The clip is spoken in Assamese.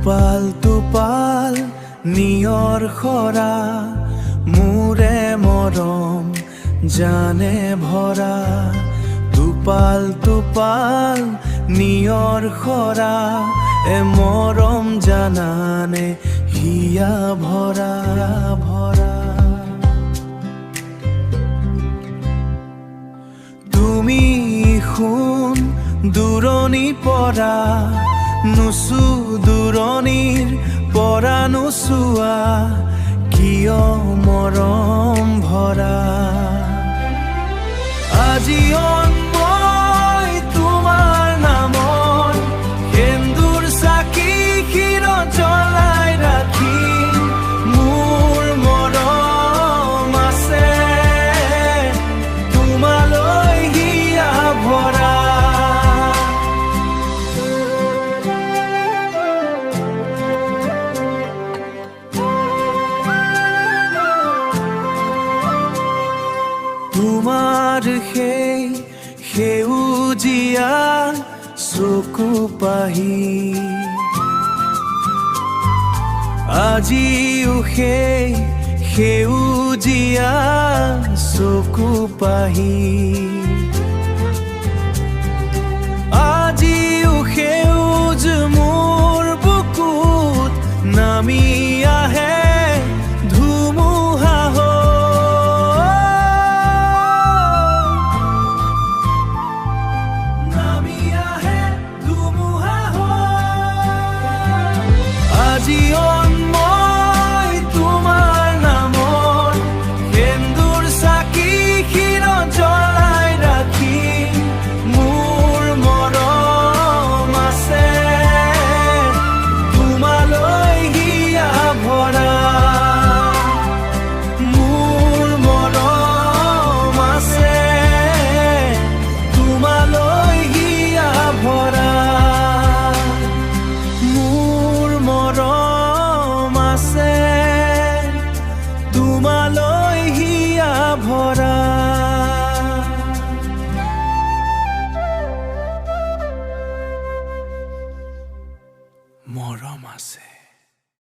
টোপাল টোপাল নিয়ৰ খৰা মোৰে মৰম জানে ভৰা টোপাল টোপাল নিয়ৰ খৰা মৰম জানানে হিয়া ভৰা ভৰা তুমি শুন দূৰণি পৰা নুচু দূৰণিৰ পৰা নুচুৱা কিয় মৰম ভৰা আজীৱন মই তোমাৰ নামত সেন্দুৰ চাকি ক্ষীৰত জ্বলাই ৰাখিম মোৰ মৰম আছে তোমালৈ হিয়া ভৰা তোমাৰ সেই সেউজীয়া চকু পাহি আজিও সেই সেউজীয়া চকু পাহি আজিও সেউজ মোৰ বুকুত নামি আহে আজি